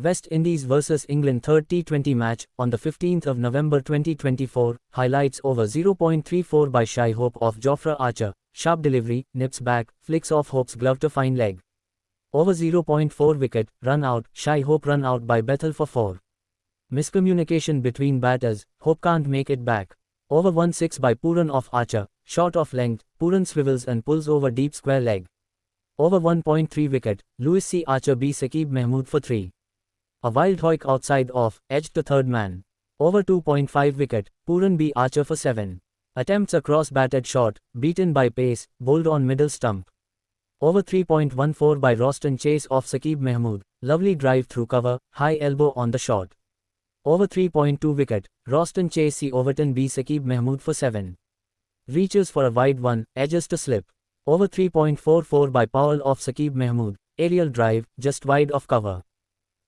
West Indies vs England third T20 match, on the 15th of November 2024, highlights over 0.34 by Shai Hope off Jofra Archer, sharp delivery, nips back, flicks off Hope's glove to fine leg. Over 0.4 wicket, run out, Shai Hope run out by Bethel for 4. Miscommunication between batters, Hope can't make it back. Over 1/6 by Pooran off Archer, short off length, Pooran swivels and pulls over deep square leg. Over 1.3 wicket, Lewis C. Archer b Saqib Mahmood for 3. A wild hoik outside off, edge to third man. Over 2.5 wicket, Pooran b Archer for 7. Attempts a cross batted shot, beaten by pace, bowled on middle stump. Over 3.14 by Roston Chase off Saqib Mahmood, lovely drive through cover, high elbow on the shot. Over 3.2 wicket, Roston Chase C Overton b Saqib Mahmood for 7. Reaches for a wide one, edges to slip. Over 3.44 by Powell off Saqib Mahmood, aerial drive, just wide of cover.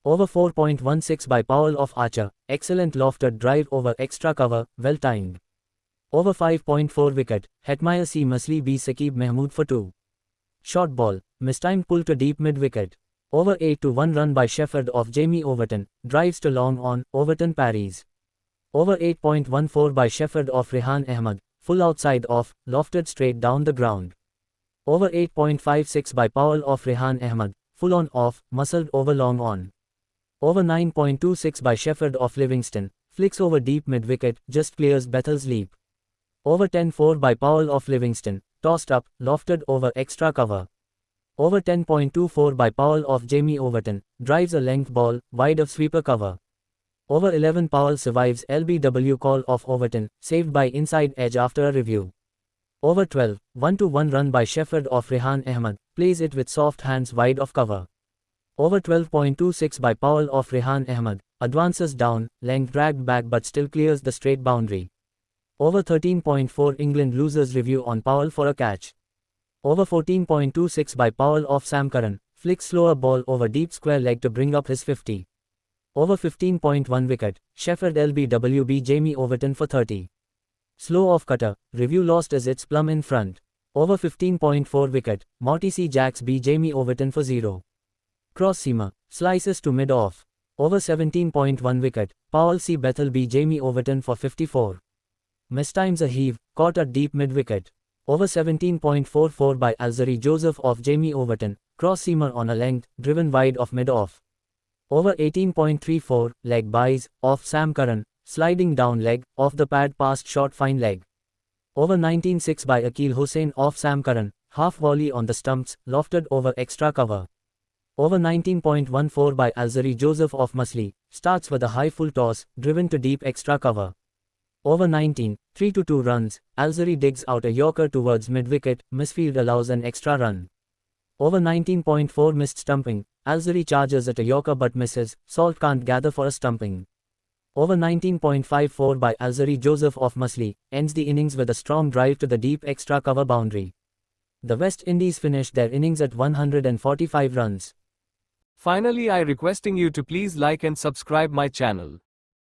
Over 4.16 by Powell off Archer, excellent lofted drive over extra cover, well timed. Over 5.4 wicket, Hetmyer C Masli b Saqib Mahmood for 2. Short ball, mistimed pull to deep mid-wicket. Over 8 to 1 run by Shepherd off Jamie Overton, drives to long on, Overton parries. Over 8.14 by Shepherd off Rehan Ahmed, full outside off, lofted straight down the ground. Over 8.56 by Powell off Rehan Ahmed, full on off, muscled over long on. Over 9.26 by Shepherd off Livingston, flicks over deep mid-wicket, just clears Bethel's leap. Over 10.4 by Powell off Livingston, tossed up, lofted over extra cover. Over 10.24 by Powell off Jamie Overton, drives a length ball, wide of sweeper cover. Over 11 Powell survives LBW call off Overton, saved by inside edge after a review. Over 12, 1-1 run by Shepherd off Rehan Ahmed, plays it with soft hands wide of cover. Over 12.26 by Powell off Rehan Ahmed, advances down, length dragged back but still clears the straight boundary. Over 13.4 England loses review on Powell for a catch. Over 14.26 by Powell off Sam Curran, flicks slower ball over deep square leg to bring up his 50. Over 15.1 wicket, Shepherd LBWB Jamie Overton for 30. Slow off cutter, review lost as its plumb in front. Over 15.4 wicket, Morty C Jacks B Jamie Overton for 0. Cross seamer, slices to mid off. Over 17.1 wicket, Powell C Bethel B Jamie Overton for 54. Mistimes a heave, caught at deep mid wicket. Over 17.44 by Alzarri Joseph off Jamie Overton, cross seamer on a length, driven wide of mid off. Over 18.34, leg buys, off Sam Curran, sliding down leg, off the pad past short fine leg. Over 19.6 by Akil Hussain off Sam Curran, half volley on the stumps, lofted over extra cover. Over 19.14 by Alzarri Joseph off Masli, starts with a high full toss, driven to deep extra cover. Over 19, 3-2 runs, Alzarri digs out a yorker towards mid-wicket, misfield allows an extra run. Over 19.4 missed stumping, Alzarri charges at a yorker but misses, Salt can't gather for a stumping. Over 19.54 by Alzarri Joseph off Masli, ends the innings with a strong drive to the deep extra cover boundary. The West Indies finished their innings at 145 runs. Finally, I requesting you to please like and subscribe my channel.